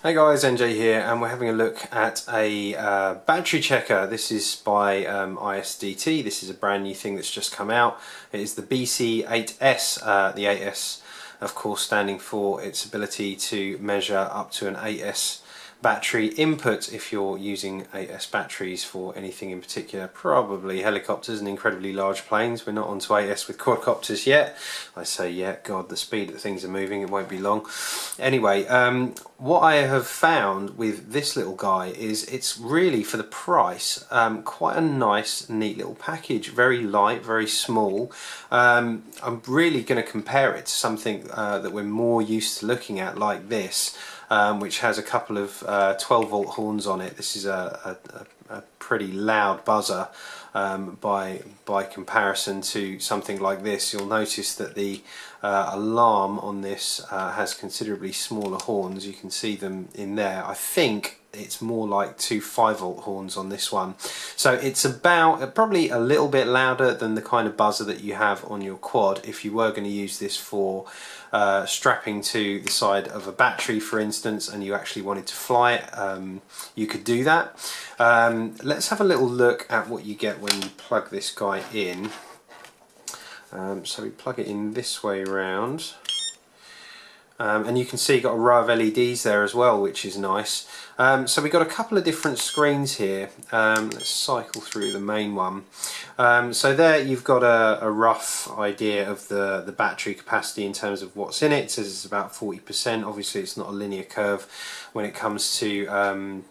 Hey guys, NJ here, and we're having a look at a battery checker. This is by ISDT. This is a brand new thing that's just come out. It is the BC8S, the 8S of course standing for its ability to measure up to an 8S battery input if you're using 8S batteries for anything in particular, probably helicopters and incredibly large planes. We're not onto 8S with quadcopters yet. I say yet, God, the speed that things are moving, it won't be long. Anyway, what I have found with this little guy is it's really, for the price, quite a nice, neat little package. Very light, very small. I'm really going to compare it to something that we're more used to looking at, like this. Which has a couple of 12-volt horns on it. This is a pretty loud buzzer by comparison to something like this. You'll notice that the alarm on this has considerably smaller horns. You can see them in there. I think it's more like two 5-volt horns on this one. So it's about probably a little bit louder than the kind of buzzer that you have on your quad if you were going to use this for strapping to the side of a battery, for instance, and you actually wanted to fly it. You could do that. Let's have a little look at what you get when you plug this guy in. So we plug it in this way round. And you can see you've got a row of LEDs there as well, which is nice. So we've got a couple of different screens here. Let's cycle through the main one. So there you've got a rough idea of the battery capacity in terms of what's in it. It says it's about 40%. Obviously it's not a linear curve when it comes to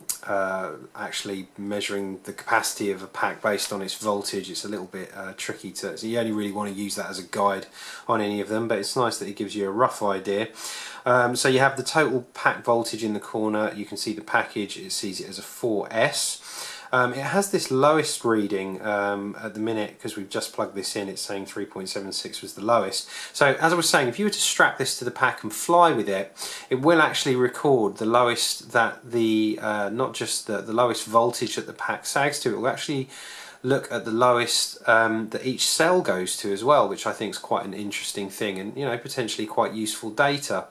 actually measuring the capacity of a pack based on its voltage. It's a little bit tricky to, so you only really want to use that as a guide on any of them, but it's nice that it gives you a rough idea. So you have the total pack voltage in the corner. You can see the package, it sees it as a 4S. It has this lowest reading at the minute, because we've just plugged this in. It's saying 3.76 was the lowest. So as I was saying, if you were to strap this to the pack and fly with it, it will actually record the lowest that the not just the lowest voltage that the pack sags to. It will actually look at the lowest that each cell goes to as well, which I think is quite an interesting thing, and potentially quite useful data.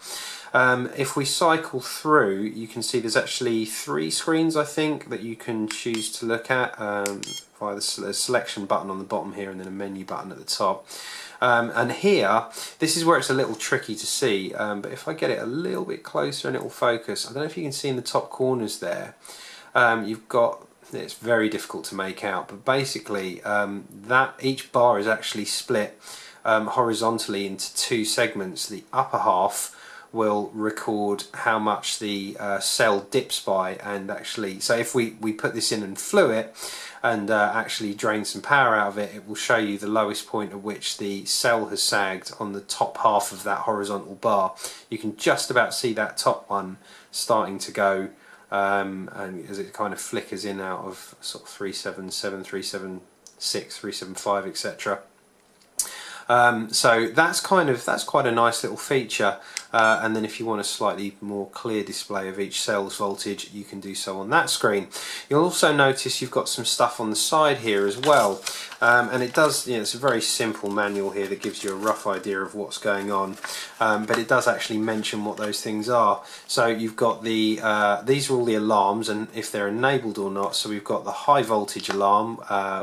If we cycle through, you can see there's actually 3 screens, I think, that you can choose to look at via the selection button on the bottom here, and then a menu button at the top. And here, this is where it's a little tricky to see, but if I get it a little bit closer and it will focus, I don't know if you can see in the top corners there, you've got, it's very difficult to make out, but basically that each bar is actually split horizontally into 2 segments. The upper half will record how much the cell dips by, and actually, so if we put this in and flew it and actually drain some power out of it, it will show you the lowest point at which the cell has sagged on the top half of that horizontal bar. You can just about see that top one starting to go, and as it kind of flickers in out of sort of 377, 376, 375, etc. So that's quite a nice little feature, and then if you want a slightly more clear display of each cell's voltage, you can do so on that screen. You'll also notice you've got some stuff on the side here as well, and it does, it's a very simple manual here that gives you a rough idea of what's going on, but it does actually mention what those things are. So you've got the these are all the alarms and if they're enabled or not. So we've got the high voltage alarm,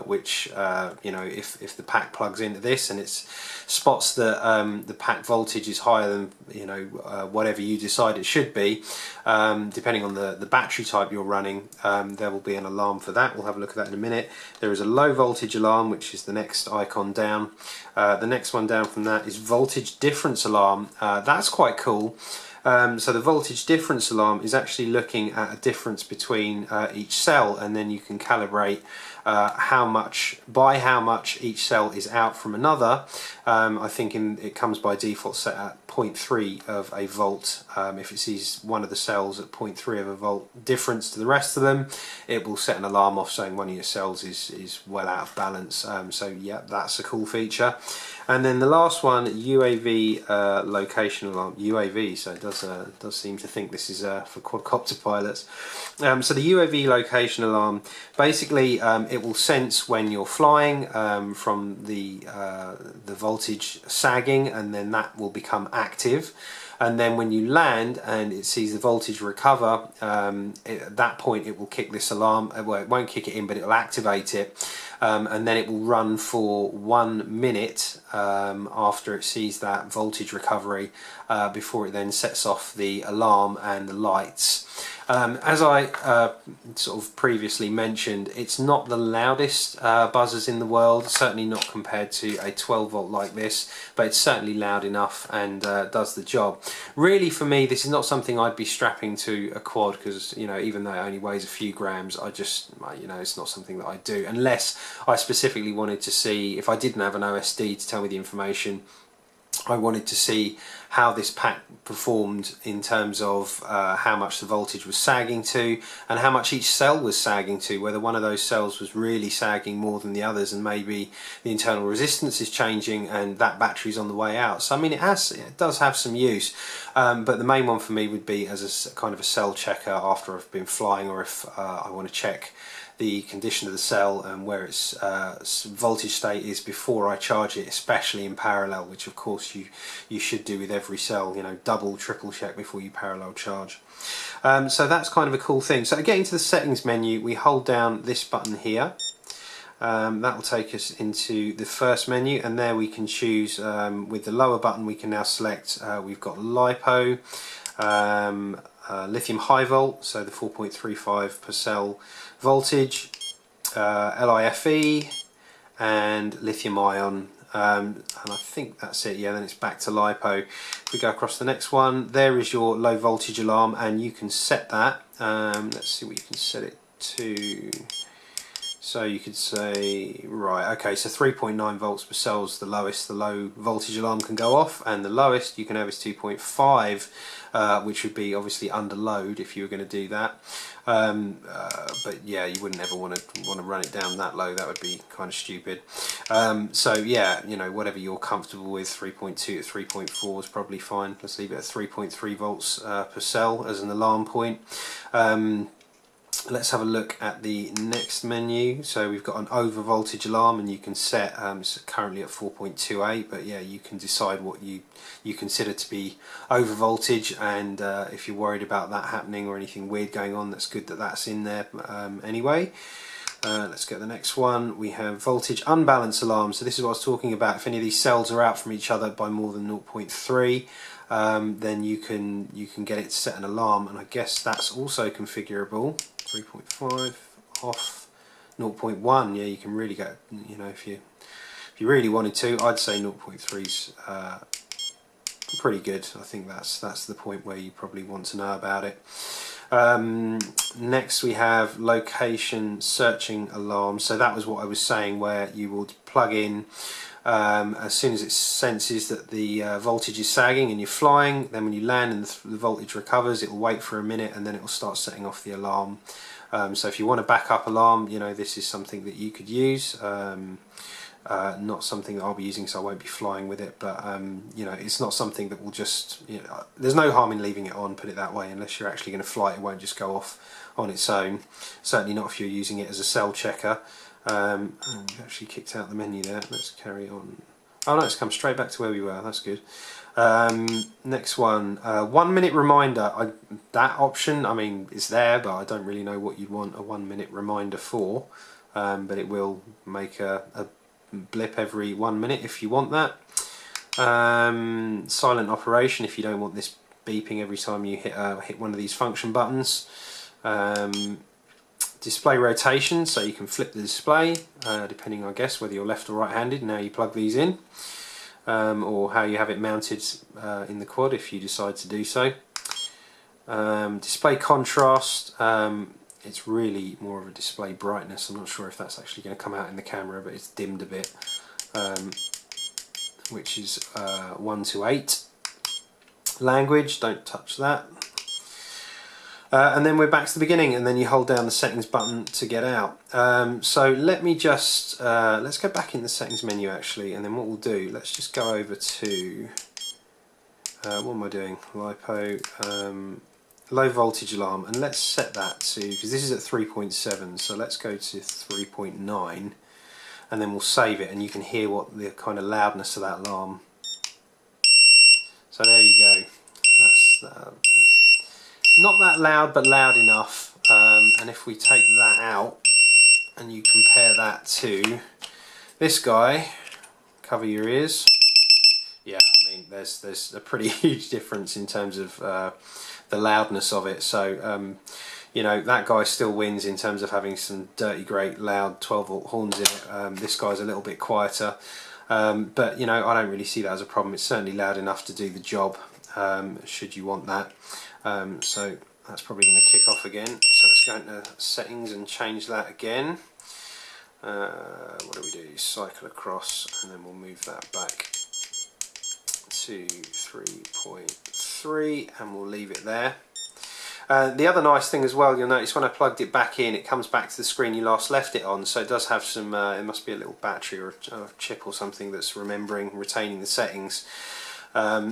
which if the pack plugs into this and it's spots that the pack voltage is higher than whatever you decide it should be, depending on the battery type you're running, there will be an alarm for that. We'll have a look at that in a minute. There is a low voltage alarm, which is the next icon down. The next one down from that is voltage difference alarm. That's quite cool. So the voltage difference alarm is actually looking at a difference between each cell, and then you can calibrate how much each cell is out from another. I think it comes by default set at 0.3 of a volt. If it sees one of the cells at 0.3 of a volt difference to the rest of them, it will set an alarm off saying one of your cells is well out of balance. So yeah, that's a cool feature. And then the last one, UAV location alarm. UAV, so it does seem to think this is for quadcopter pilots. So the UAV location alarm, basically it will sense when you're flying from the voltage sagging, and then that will become active. and then when you land and it sees the voltage recover, at that point it will kick this alarm. Well, it won't kick it in, but it will activate it, and then it will run for 1 minute after it sees that voltage recovery, before it then sets off the alarm and the lights. As I sort of previously mentioned, it's not the loudest buzzers in the world, certainly not compared to a 12 volt like this, but it's certainly loud enough and does the job. Really, for me, this is not something I'd be strapping to a quad, because, you know, even though it only weighs a few grams, I just, you know, it's not something that I do unless I specifically wanted to see, if I didn't have an OSD to tell me the information, I wanted to see how this pack performed in terms of how much the voltage was sagging to and how much each cell was sagging to, whether one of those cells was really sagging more than the others, and maybe the internal resistance is changing and that battery's on the way out. So I mean, it does have some use, but the main one for me would be as a kind of a cell checker after I've been flying, or if I want to check the condition of the cell and where its voltage state is before I charge it, especially in parallel, which of course you should do with every cell, you know, double, triple check before you parallel charge. So that's kind of a cool thing. So getting to the settings menu, we hold down this button here. That will take us into the first menu, and there we can choose, with the lower button we can now select, we've got LiPo, lithium high volt, so the 4.35 per cell voltage, LiFe, and lithium ion, and I think that's it. Yeah, then it's back to LiPo. If we go across the next one, there is your low voltage alarm, and you can set that. Let's see what you can set it to. So you could say, right, okay, so 3.9 volts per cell is the lowest the low voltage alarm can go off, and the lowest you can have is 2.5, which would be obviously under load if you were going to do that. But yeah, you wouldn't ever want to run it down that low. That would be kind of stupid. So yeah, you know, whatever you're comfortable with, 3.2 to 3.4 is probably fine. Let's leave it at 3.3 volts per cell as an alarm point. Let's have a look at the next menu. So we've got an over voltage alarm, and you can set, it's currently at 4.28, but yeah, you can decide what you consider to be over voltage, and if you're worried about that happening or anything weird going on, that's good that that's in there anyway. Let's get the next one. We have voltage unbalance alarm. So this is what I was talking about. If any of these cells are out from each other by more than 0.3, then you can get it to set an alarm, and I guess that's also configurable. 3.5 off 0.1. Yeah, you can really get, you know, if you really wanted to, I'd say 0.3's pretty good. I think that's the point where you probably want to know about it. Next we have location searching alarm. So that was what I was saying, where you would plug in as soon as it senses that the voltage is sagging and you're flying. Then when you land and the voltage recovers, it will wait for a minute, and then it will start setting off the alarm. So if you want a backup alarm, you know, this is something that you could use. Not something that I'll be using, so I won't be flying with it, but you know, it's not something that will just, you know, there's no harm in leaving it on, put it that way. Unless you're actually going to fly it, won't just go off on its own. Certainly not if you're using it as a cell checker. Oh, we've actually kicked out the menu there. Let's carry on. Oh no, it's come straight back to where we were. That's good. Next one, 1 minute reminder. That option, I mean, is there, but I don't really know what you'd want a 1 minute reminder for. But it will make a blip every 1 minute if you want that. Silent operation, if you don't want this beeping every time you hit one of these function buttons. Display rotation, so you can flip the display depending, I guess, whether you're left or right handed. Now you plug these in, or how you have it mounted in the quad if you decide to do so. Display contrast, it's really more of a display brightness. I'm not sure if that's actually going to come out in the camera, but it's dimmed a bit, which is 1 to 8. Language, don't touch that. And then we're back to the beginning, and then you hold down the settings button to get out. So let me just, let's go back in the settings menu actually, and then what we'll do, let's just go over to, what am I doing? LiPo, low voltage alarm, and let's set that to, because this is at 3.7, so let's go to 3.9, and then we'll save it, and you can hear what the kind of loudness of that alarm. So there you go. It's not that loud, but loud enough. And if we take that out and you compare that to this guy, cover your ears. Yeah, I mean, there's a pretty huge difference in terms of the loudness of it. So, you know, that guy still wins in terms of having some dirty, great, loud 12-volt horns in it. This guy's a little bit quieter, but you know, I don't really see that as a problem. It's certainly loud enough to do the job, should you want that. So that's probably going to kick off again. So let's go into settings and change that again. What do we do? Cycle across, and then we'll move that back to 3.3, and we'll leave it there. The other nice thing as well, you'll notice when I plugged it back in, it comes back to the screen you last left it on, so it does have some, it must be a little battery or a chip or something that's retaining the settings.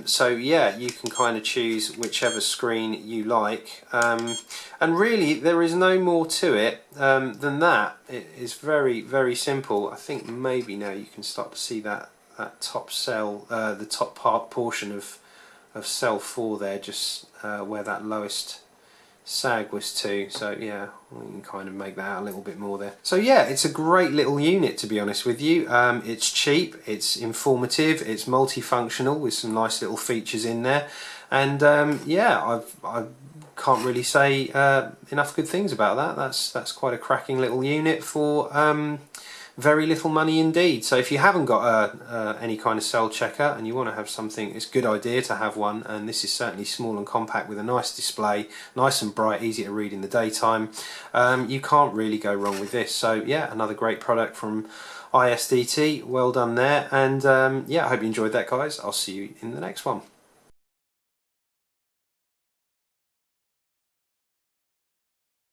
So yeah, you can kind of choose whichever screen you like, and really there is no more to it than that. It is very, very simple. I think maybe now you can start to see that top cell, the top portion of cell 4 there, just where that lowest sag was to. So yeah, we can kind of make that out a little bit more there. So yeah, it's a great little unit, to be honest with you. It's cheap, it's informative, it's multifunctional with some nice little features in there, and yeah, I can't really say enough good things about that. That's quite a cracking little unit for very little money indeed. So if you haven't got any kind of cell checker and you want to have something, it's a good idea to have one, and this is certainly small and compact with a nice display, nice and bright, easy to read in the daytime. You can't really go wrong with this. So yeah, another great product from ISDT. Well done there, and yeah, I hope you enjoyed that, guys. I'll see you in the next one.